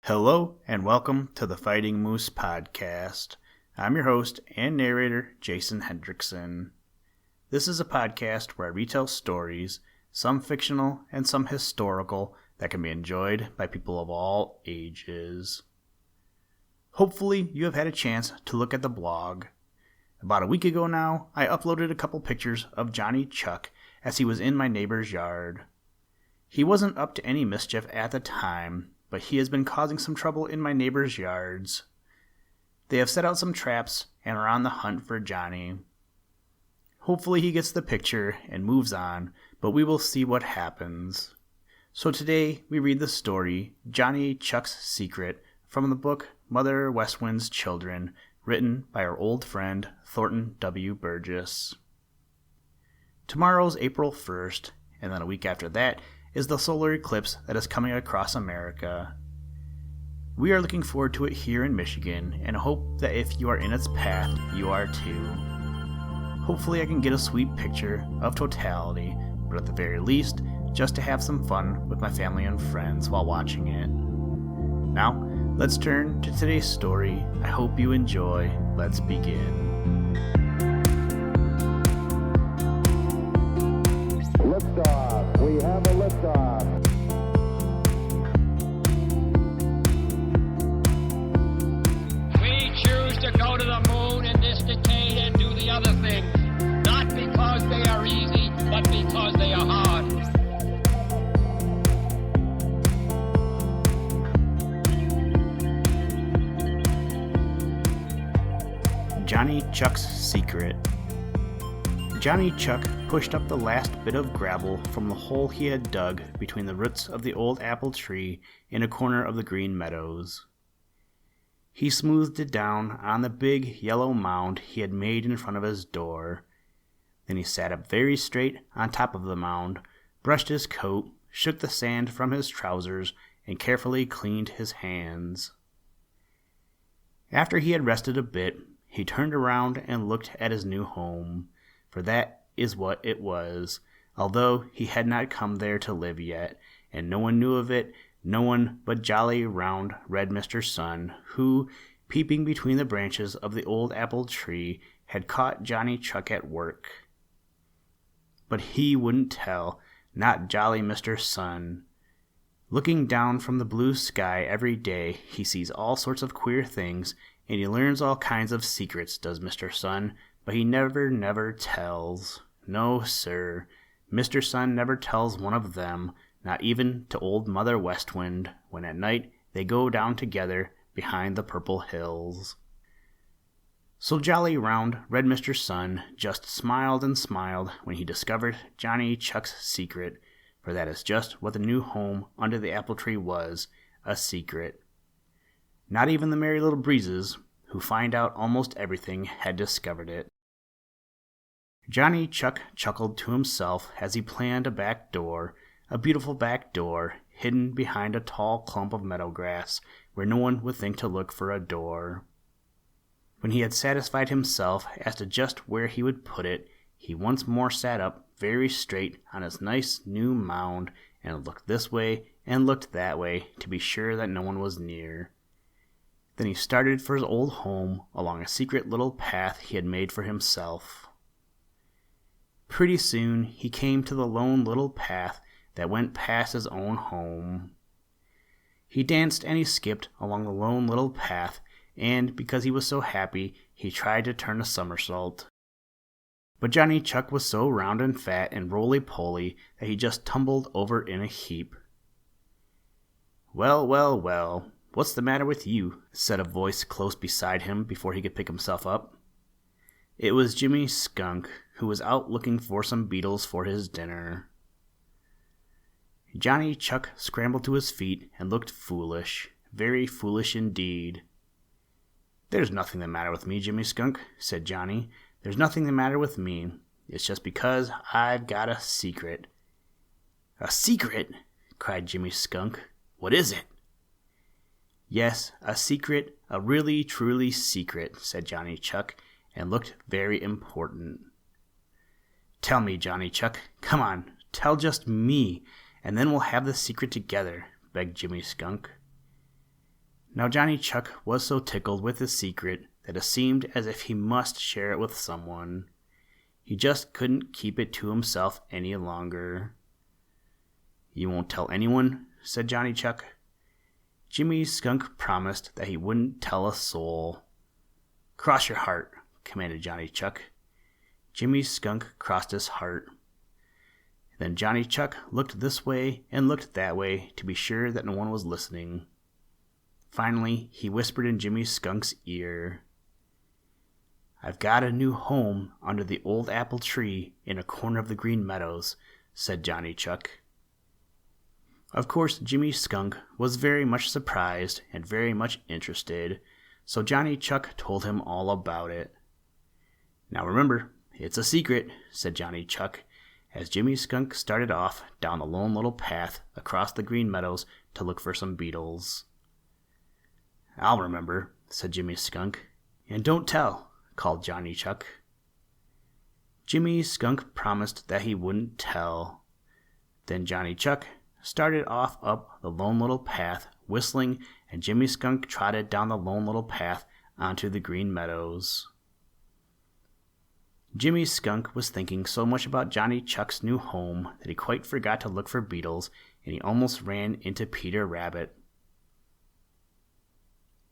Hello and welcome to the Fighting Moose Podcast. I'm your host and narrator, Jason Hendrickson. This is a podcast where I retell stories, some fictional and some historical, that can be enjoyed by people of all ages. Hopefully you have had a chance to look at the blog. About a week ago now, I uploaded a couple pictures of Johnny Chuck as he was in my neighbor's yard. He wasn't up to any mischief at the time, but he has been causing some trouble in my neighbor's yards. They have set out some traps and are on the hunt for Johnny. Hopefully he gets the picture and moves on, but we will see what happens. So today we read the story, Johnny Chuck's Secret, from the book Mother West Wind's Children, written by our old friend Thornton W. Burgess. Tomorrow's April 1st, and then a week after that is the solar eclipse that is coming across America. We are looking forward to it here in Michigan and hope that if you are in its path, you are too. Hopefully I can get a sweet picture of totality, but at the very least, just to have some fun with my family and friends while watching it. Now, let's turn to today's story. I hope you enjoy. Let's begin. Liftoff. We have a liftoff. We choose to go to the moon in this decade and do the other things, not because they are easy, but because they are hard. Johnny Chuck's Secret. Johnny Chuck pushed up the last bit of gravel from the hole he had dug between the roots of the old apple tree in a corner of the green meadows. He smoothed it down on the big yellow mound he had made in front of his door. Then he sat up very straight on top of the mound, brushed his coat, shook the sand from his trousers, and carefully cleaned his hands. After he had rested a bit, he turned around and looked at his new home, for that is what it was, although he had not come there to live yet, and no one knew of it, no one but jolly, round, red Mr. Sun, who, peeping between the branches of the old apple tree, had caught Johnny Chuck at work. But he wouldn't tell, not jolly Mr. Sun. Looking down from the blue sky every day, he sees all sorts of queer things, and he learns all kinds of secrets, does Mr. Sun, but he never tells. No, sir. Mr. Sun never tells one of them, not even to old Mother West Wind, when at night they go down together behind the purple hills. So jolly, round, red Mr. Sun just smiled and smiled when he discovered Johnny Chuck's secret, for that is just what the new home under the apple tree was, a secret. Not even the Merry Little Breezes, who find out almost everything, had discovered it. Johnny Chuck chuckled to himself as he planned a back door, a beautiful back door, hidden behind a tall clump of meadow grass, where no one would think to look for a door. When he had satisfied himself as to just where he would put it, he once more sat up very straight on his nice new mound and looked this way and looked that way to be sure that no one was near. Then he started for his old home along a secret little path he had made for himself. Pretty soon he came to the lone little path that went past his own home. He danced and he skipped along the lone little path, and because he was so happy, he tried to turn a somersault. But Johnny Chuck was so round and fat and roly-poly that he just tumbled over in a heap. Well, what's the matter with you?" said a voice close beside him before he could pick himself up. It was Jimmy Skunk, who was out looking for some beetles for his dinner. Johnny Chuck scrambled to his feet and looked foolish, very foolish indeed. "There's nothing the matter with me, Jimmy Skunk," said Johnny. "There's nothing the matter with me. It's just because I've got a secret." "A secret?" cried Jimmy Skunk. "What is it?" "Yes, a secret, a really, truly secret," said Johnny Chuck, and looked very important. "Tell me, Johnny Chuck. Come on, tell just me, and then we'll have the secret together," begged Jimmy Skunk. Now Johnny Chuck was so tickled with his secret that it seemed as if he must share it with someone. He just couldn't keep it to himself any longer. "You won't tell anyone?" said Johnny Chuck. Jimmy Skunk promised that he wouldn't tell a soul. "Cross your heart," commanded Johnny Chuck. Jimmy Skunk crossed his heart. Then Johnny Chuck looked this way and looked that way to be sure that no one was listening. Finally, he whispered in Jimmy Skunk's ear. "I've got a new home under the old apple tree in a corner of the Green Meadows," said Johnny Chuck. Of course, Jimmy Skunk was very much surprised and very much interested, so Johnny Chuck told him all about it. "Now remember, it's a secret," said Johnny Chuck, as Jimmy Skunk started off down the lone little path across the Green Meadows to look for some beetles. "I'll remember," said Jimmy Skunk. "And don't tell," called Johnny Chuck. Jimmy Skunk promised that he wouldn't tell. Then Johnny Chuck started off up the lone little path, whistling, and Jimmy Skunk trotted down the lone little path onto the Green Meadows. Jimmy Skunk was thinking so much about Johnny Chuck's new home that he quite forgot to look for beetles, and he almost ran into Peter Rabbit.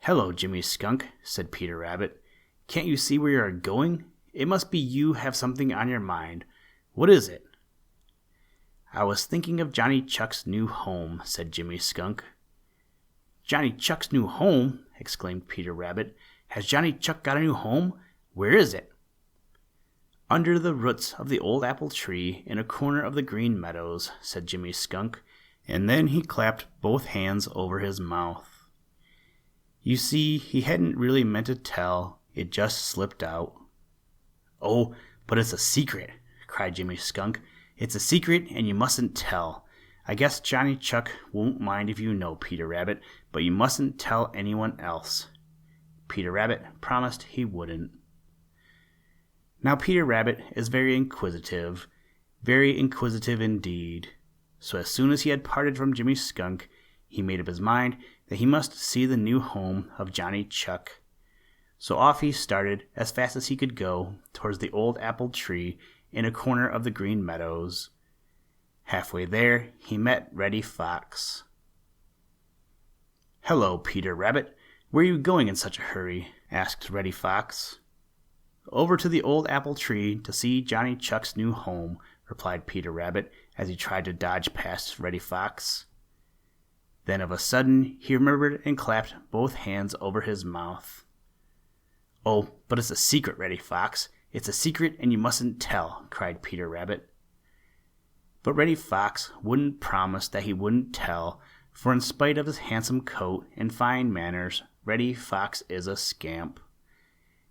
"Hello, Jimmy Skunk," said Peter Rabbit. "Can't you see where you are going? It must be you have something on your mind. What is it?" "I was thinking of Johnny Chuck's new home," said Jimmy Skunk. "Johnny Chuck's new home?" exclaimed Peter Rabbit. "Has Johnny Chuck got a new home? Where is it?" "Under the roots of the old apple tree in a corner of the Green Meadows," said Jimmy Skunk, and then he clapped both hands over his mouth. You see, he hadn't really meant to tell, it just slipped out. "Oh, but it's a secret," cried Jimmy Skunk. "It's a secret, and you mustn't tell. I guess Johnny Chuck won't mind if you know, Peter Rabbit, but you mustn't tell anyone else." Peter Rabbit promised he wouldn't. Now Peter Rabbit is very inquisitive indeed. So as soon as he had parted from Jimmy Skunk, he made up his mind that he must see the new home of Johnny Chuck. So off he started as fast as he could go towards the old apple tree in a corner of the Green Meadows. Halfway there, he met Reddy Fox. "Hello, Peter Rabbit. Where are you going in such a hurry?" asked Reddy Fox. "Over to the old apple tree to see Johnny Chuck's new home," replied Peter Rabbit as he tried to dodge past Reddy Fox. Then of a sudden he remembered and clapped both hands over his mouth. "Oh, but it's a secret, Reddy Fox. It's a secret and you mustn't tell," cried Peter Rabbit. But Reddy Fox wouldn't promise that he wouldn't tell, for in spite of his handsome coat and fine manners, Reddy Fox is a scamp.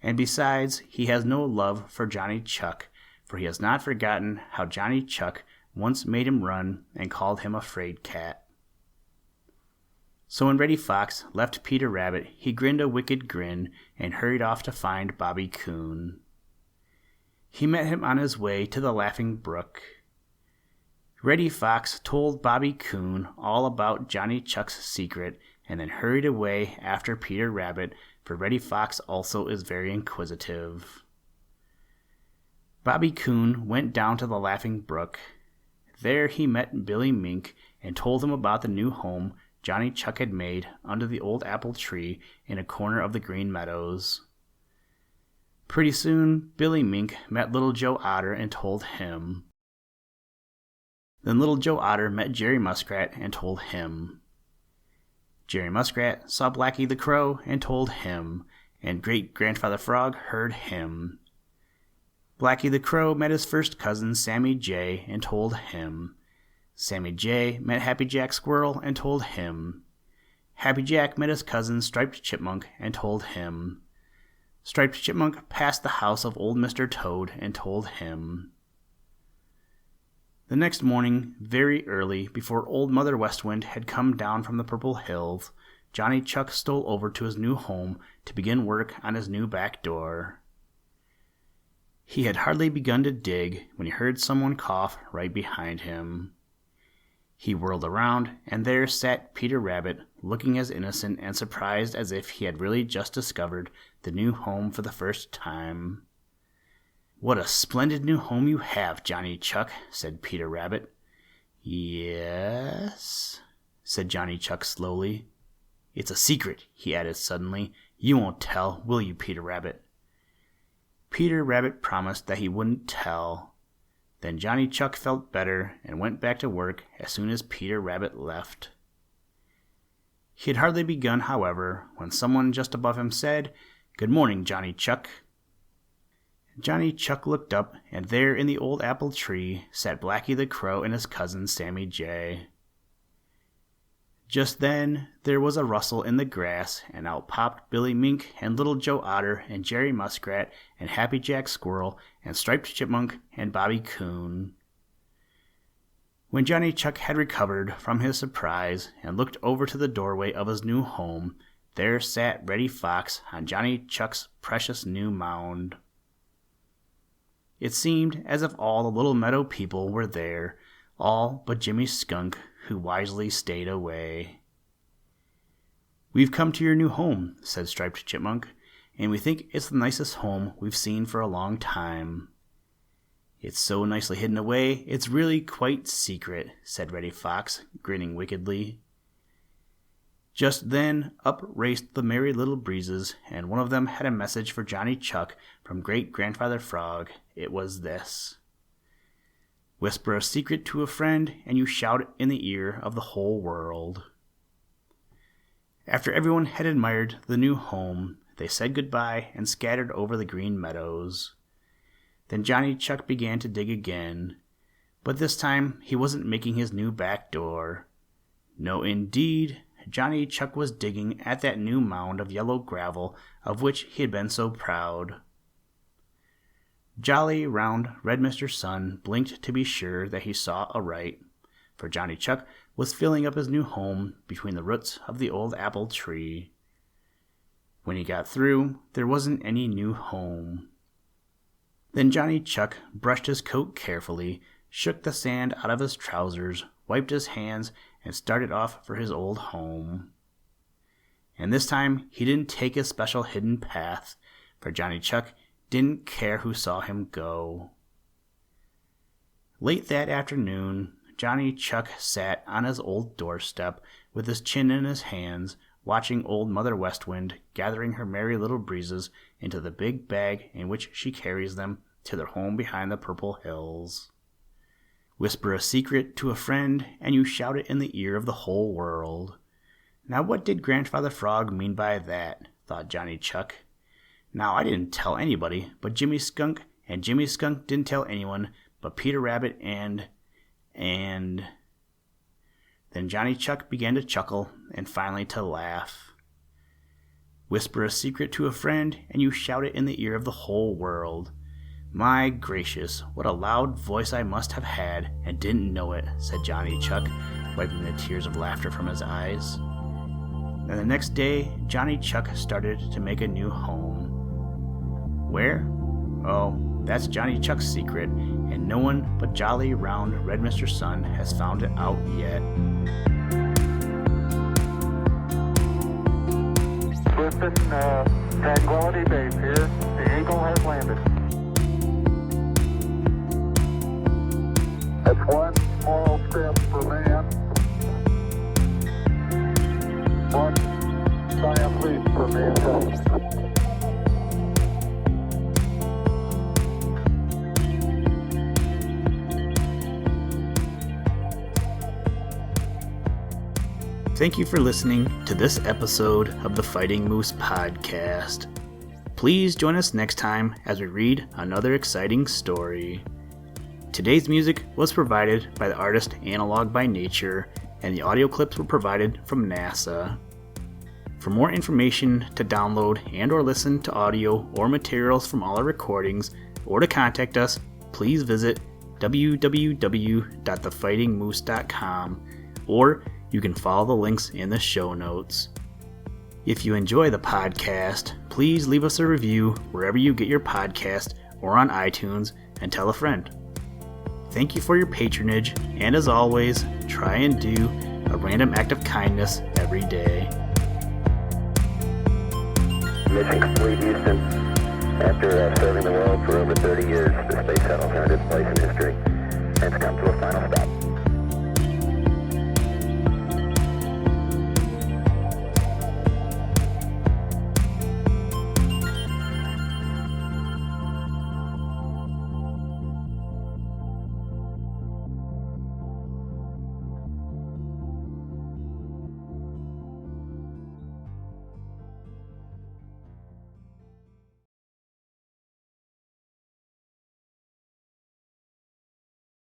And besides, he has no love for Johnny Chuck, for he has not forgotten how Johnny Chuck once made him run and called him a fraid cat. So when Reddy Fox left Peter Rabbit, he grinned a wicked grin and hurried off to find Bobby Coon. He met him on his way to the Laughing Brook. Reddy Fox told Bobby Coon all about Johnny Chuck's secret and then hurried away after Peter Rabbit, for Reddy Fox also is very inquisitive. Bobby Coon went down to the Laughing Brook. There he met Billy Mink and told him about the new home Johnny Chuck had made under the old apple tree in a corner of the Green Meadows. Pretty soon, Billy Mink met Little Joe Otter and told him. Then Little Joe Otter met Jerry Muskrat and told him. Jerry Muskrat saw Blacky the Crow and told him, and Great-Grandfather Frog heard him. Blacky the Crow met his first cousin Sammy Jay and told him. Sammy Jay met Happy Jack Squirrel and told him. Happy Jack met his cousin Striped Chipmunk and told him. Striped Chipmunk passed the house of Old Mr. Toad and told him. The next morning, very early, before Old Mother West Wind had come down from the Purple Hills, Johnny Chuck stole over to his new home to begin work on his new back door. He had hardly begun to dig when he heard someone cough right behind him. He whirled around, and there sat Peter Rabbit, looking as innocent and surprised as if he had really just discovered the new home for the first time. "What a splendid new home you have, Johnny Chuck," said Peter Rabbit. "Yes," said Johnny Chuck slowly. "It's a secret," he added suddenly. "You won't tell, will you, Peter Rabbit?" Peter Rabbit promised that he wouldn't tell. Then Johnny Chuck felt better and went back to work as soon as Peter Rabbit left. He had hardly begun, however, when someone just above him said, "Good morning, Johnny Chuck." Johnny Chuck looked up, and there in the old apple tree sat Blacky the Crow and his cousin Sammy Jay. Just then there was a rustle in the grass, and out popped Billy Mink and Little Joe Otter and Jerry Muskrat and Happy Jack Squirrel and Striped Chipmunk and Bobby Coon. When Johnny Chuck had recovered from his surprise and looked over to the doorway of his new home, there sat Reddy Fox on Johnny Chuck's precious new mound. It seemed as if all the little meadow people were there, all but Jimmy Skunk, who wisely stayed away. "We've come to your new home," said Striped Chipmunk, "and we think it's the nicest home we've seen for a long time." "It's so nicely hidden away, it's really quite secret," said Reddy Fox, grinning wickedly. Just then up raced the Merry Little Breezes, and one of them had a message for Johnny Chuck from Great-Grandfather Frog. It was this: "Whisper a secret to a friend, and you shout it in the ear of the whole world." After everyone had admired the new home, they said goodbye and scattered over the green meadows. Then Johnny Chuck began to dig again, but this time he wasn't making his new back door. No, indeed, Johnny Chuck was digging at that new mound of yellow gravel of which he had been so proud. Jolly, round, red Mr. Sun blinked to be sure that he saw aright, for Johnny Chuck was filling up his new home between the roots of the old apple tree. When he got through, there wasn't any new home. Then Johnny Chuck brushed his coat carefully, shook the sand out of his trousers, wiped his hands, and started off for his old home. And this time he didn't take his special hidden path, for Johnny Chuck didn't care who saw him go. Late that afternoon, Johnny Chuck sat on his old doorstep with his chin in his hands, watching Old Mother West Wind gathering her merry little breezes into the big bag in which she carries them to their home behind the purple hills. Whisper a secret to a friend, and you shout it in the ear of the whole world. Now what did Grandfather Frog mean by that? Thought Johnny Chuck. Now I didn't tell anybody but Jimmy Skunk, and Jimmy Skunk didn't tell anyone but Peter Rabbit and... Then Johnny Chuck began to chuckle and finally to laugh. Whisper a secret to a friend, and you shout it in the ear of the whole world. My gracious, what a loud voice I must have had and didn't know it, said Johnny Chuck, wiping the tears of laughter from his eyes. And the next day, Johnny Chuck started to make a new home. Where? Oh, that's Johnny Chuck's secret, and no one but jolly, round, red Mr. Sun has found it out yet. Listen, Tranquility Base here. The Eagle has landed. That's one small step for man, one giant leap for mankind. Thank you for listening to this episode of the Fighting Moose Podcast. Please join us next time as we read another exciting story. Today's music was provided by the artist Analog by Nature, and the audio clips were provided from NASA. For more information to download and or listen to audio or materials from all our recordings, or to contact us, please visit www.thefightingmoose.com, or you can follow the links in the show notes. If you enjoy the podcast, please leave us a review wherever you get your podcast or on iTunes, and tell a friend. Thank you for your patronage, and as always, try and do a random act of kindness every day. Mission complete, Houston. After serving the world for over 30 years, the space shuttle turned its place in history.